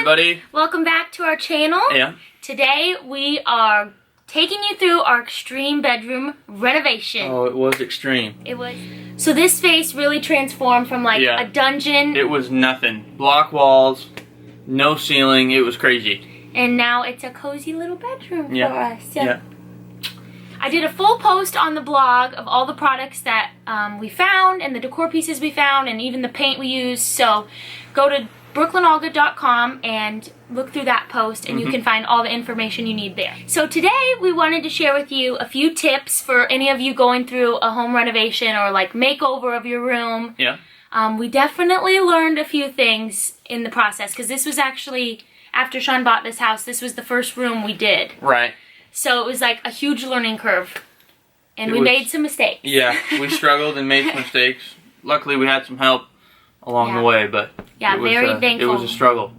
everybody. Welcome back to our channel. Yeah. Today we are taking you through our extreme bedroom renovation. Oh, it was extreme. It was. So this space really transformed from like a dungeon. It was nothing. Block walls, no ceiling. It was crazy. And now it's a cozy little bedroom for us. Yeah. I did a full post on the blog of all the products that we found and the decor pieces we found and even the paint we used. So go to brooklynallgood.com and look through that post and you can find all the information you need there. So today we wanted to share with you a few tips for any of you going through a home renovation or like makeover of your room. Yeah. We definitely learned a few things in the process because this was actually, after Sean bought this house, this was the first room we did. Right. So it was like a huge learning curve. And we made some mistakes. Yeah, we struggled and made some mistakes. Luckily we had some help along the way, but yeah, it was, very thankful. it was a struggle.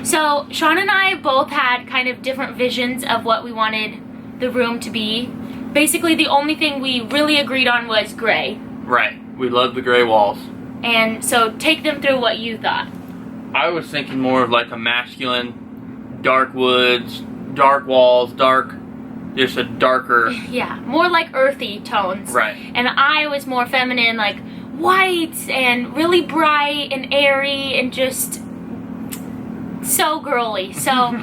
So Sean and I both had kind of different visions of what we wanted the room to be. Basically the only thing we really agreed on was gray. Right. We loved the gray walls. And so take them through what you thought. I was thinking more of like a masculine, dark woods, dark walls, just a darker... Yeah, more like earthy tones. Right. And I was more feminine, like white and really bright and airy and just so girly. So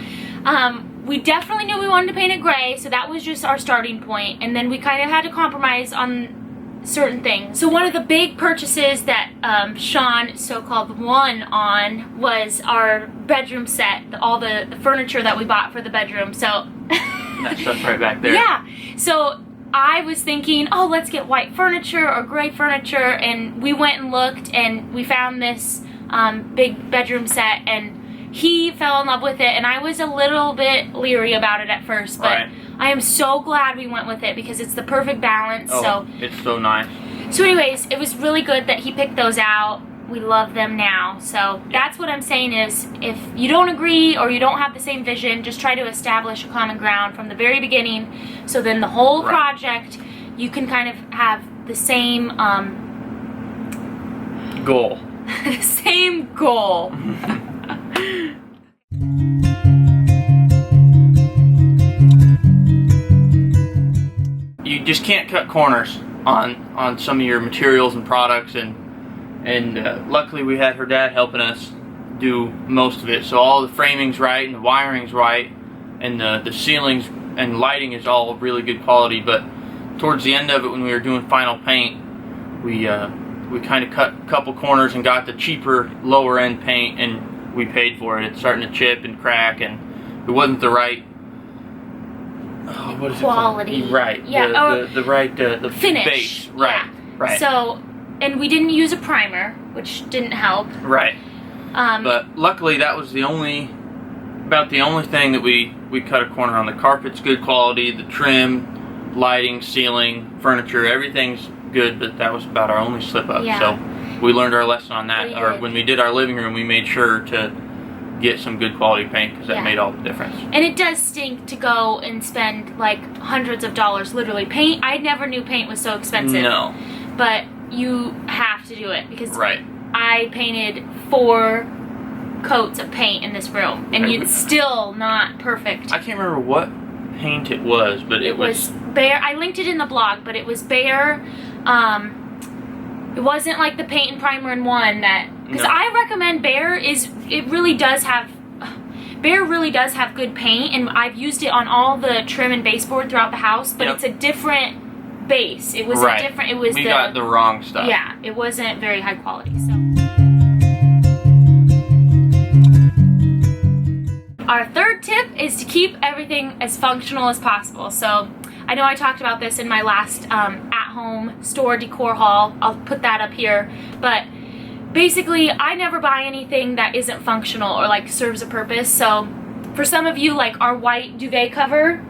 we definitely knew we wanted to paint it gray, so that was just our starting point. And then we kind of had to compromise on certain things. So one of the big purchases that Sean so-called won on was our bedroom set, all the furniture that we bought for the bedroom. So that stuff right back there. Yeah. So I was thinking, oh, let's get white furniture or gray furniture, and we went and looked and we found this big bedroom set, and he fell in love with it, and I was a little bit leery about it at first, but I am so glad we went with it because it's the perfect balance. Oh, so it's so nice. So anyways, it was really good that he picked those out. We love them now. So that's what I'm saying is, if you don't agree or you don't have the same vision, just try to establish a common ground from the very beginning, so then the whole project you can kind of have the same goal. the same goal. You just can't cut corners on some of your materials and products, and luckily we had her dad helping us do most of it, so all the framing's right and the wiring's right and the ceilings and lighting is all really good quality. But towards the end of it, when we were doing final paint, we kind of cut a couple corners and got the cheaper lower end paint, and we paid for it. It's starting to chip and crack, and it wasn't the right what is quality. Right. Yeah. The finish. Base. Right. Yeah. Right. So, and we didn't use a primer, which didn't help. Right. But luckily that was about the only thing that we cut a corner on. The carpet's good quality, the trim, lighting, ceiling, furniture, everything's good, but that was about our only slip up. Yeah. So we learned our lesson on that. Or when we did our living room, we made sure to get some good quality paint because that made all the difference. And it does stink to go and spend like hundreds of dollars, literally. Paint, I never knew paint was so expensive. No. But you have to do it because right. I painted 4 coats of paint in this room, and it's still not perfect. I can't remember what paint it was, but it was Behr. I linked it in the blog, but it was Behr. It wasn't like the paint and primer in one that, because I recommend Behr. Behr really does have good paint, and I've used it on all the trim and baseboard throughout the house, but it's a different base. It was a different, we got the wrong stuff. Yeah, it wasn't very high quality. So our third tip is to keep everything as functional as possible. So I know I talked about this in my last at-home store decor haul. I'll put that up here. But basically, I never buy anything that isn't functional or like serves a purpose. So for some of you, like our white duvet cover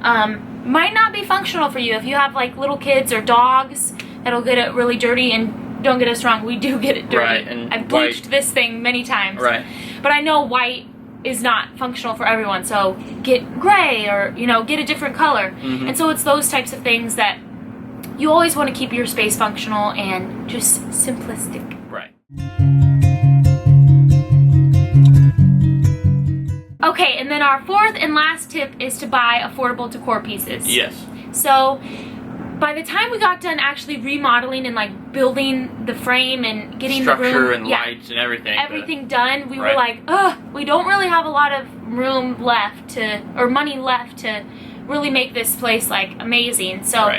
might not be functional for you. If you have like little kids or dogs, that'll get it really dirty. And don't get us wrong, we do get it dirty. Right, and I've bleached this thing many times. Right. But I know white is not functional for everyone, so get gray or, you know, get a different color. And so it's those types of things that you always want to keep your space functional and just simplistic. Right. Okay, and then our fourth and last tip is to buy affordable decor pieces. Yes. So by the time we got done actually remodeling and like building the frame and getting structure the room, and lights and everything done, we were like, ugh, we don't really have a lot of room left to, or money left to really make this place like amazing. So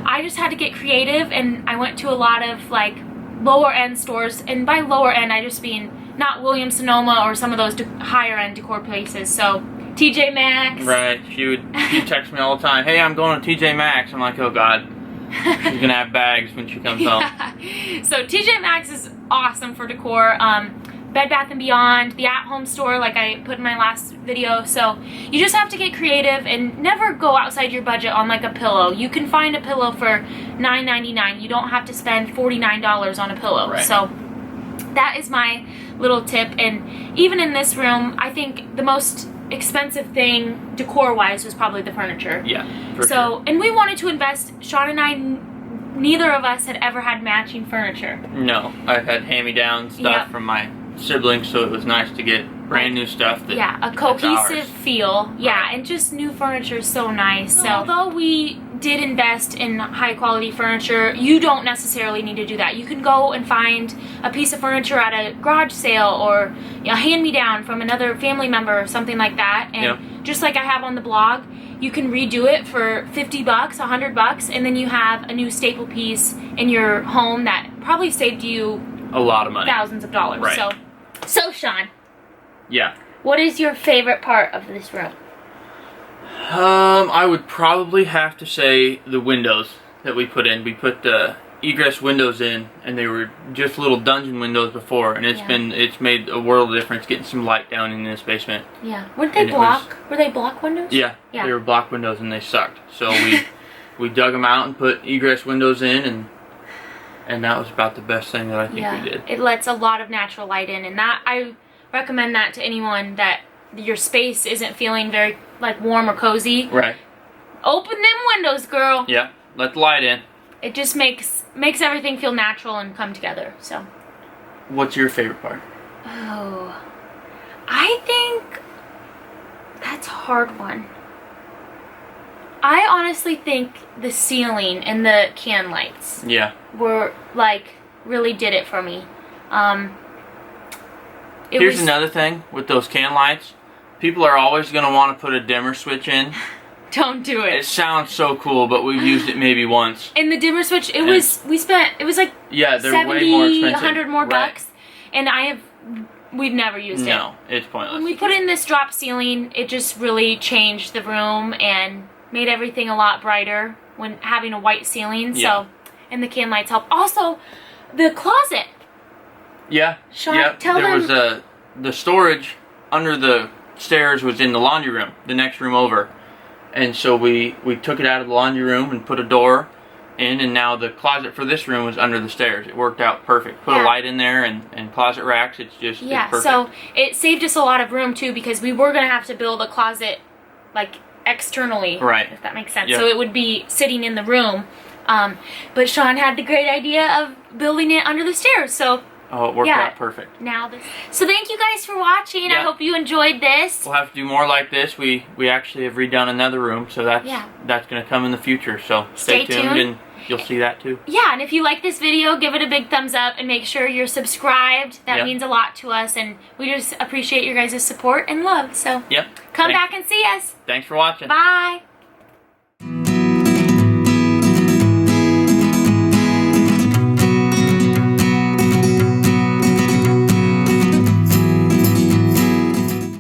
I just had to get creative, and I went to a lot of like lower end stores, and by lower end I just mean not Williams Sonoma or some of those higher end decor places. So TJ Maxx. Right. She'd text me all the time, hey, I'm going to TJ Maxx. I'm like, oh God. She's gonna have bags when she comes home. So TJ Maxx is awesome for decor. Bed Bath & Beyond, the at-home store like I put in my last video. So you just have to get creative and never go outside your budget on like a pillow. You can find a pillow for $9.99. You don't have to spend $49 on a pillow. Right. So that is my little tip. And even in this room, I think the most expensive thing decor-wise was probably the furniture. Yeah, for so, sure. And we wanted to invest. Sean and I, neither of us had ever had matching furniture. No, I've had hand-me-down stuff from my siblings, so it was nice to get brand new stuff. That a cohesive feel. Yeah, and just new furniture is so nice. So although we did invest in high quality furniture, you don't necessarily need to do that. You can go and find a piece of furniture at a garage sale or a hand-me-down from another family member or something like that, and just like I have on the blog, you can redo it for $50, $100, and then you have a new staple piece in your home that probably saved you a lot of money, thousands of dollars. Right. So Sean, yeah, what is your favorite part of this room? I would probably have to say the windows that we put in. We put the egress windows in, and they were just little dungeon windows before, and it's made a world of difference getting some light down in this basement. Yeah, weren't they block? Were they block windows? Yeah, they were block windows, and they sucked. So we dug them out and put egress windows in, and that was about the best thing that I think we did. It lets a lot of natural light in, and that I recommend that to anyone that your space isn't feeling very like warm or cozy. Right. Open them windows, girl. Yeah, let the light in. It just makes everything feel natural and come together. So. What's your favorite part? Oh, I think that's a hard one. I honestly think the ceiling and the can lights were like really did it for me. Here's another thing with those can lights. People are always going to want to put a dimmer switch in. Don't do it. It sounds so cool, but we've used it maybe once. And the dimmer switch, it was like they're 70, way more expensive. 100 more bucks, and we've never used it. No, it's pointless. When we put in this drop ceiling, it just really changed the room and made everything a lot brighter when having a white ceiling. So, and the can lights help. Also, the closet. Yeah. Sean, tell them. There was the storage under the stairs was in the laundry room, the next room over. And so we took it out of the laundry room and put a door in, and now the closet for this room was under the stairs. It worked out perfect. Put a light in there and closet racks. It's just it's perfect. So it saved us a lot of room too, because we were going to have to build a closet like externally, if that makes sense. So it would be sitting in the room. But Sean had the great idea of building it under the stairs. So it worked out perfect. So thank you guys for watching. I hope you enjoyed this. We'll have to do more like this. We actually have redone another room, so that's going to come in the future. So stay tuned and you'll see that too. Yeah, and if you like this video, give it a big thumbs up and make sure you're subscribed. That means a lot to us, and we just appreciate your guys' support and love. So come back and see us. Thanks for watching. Bye.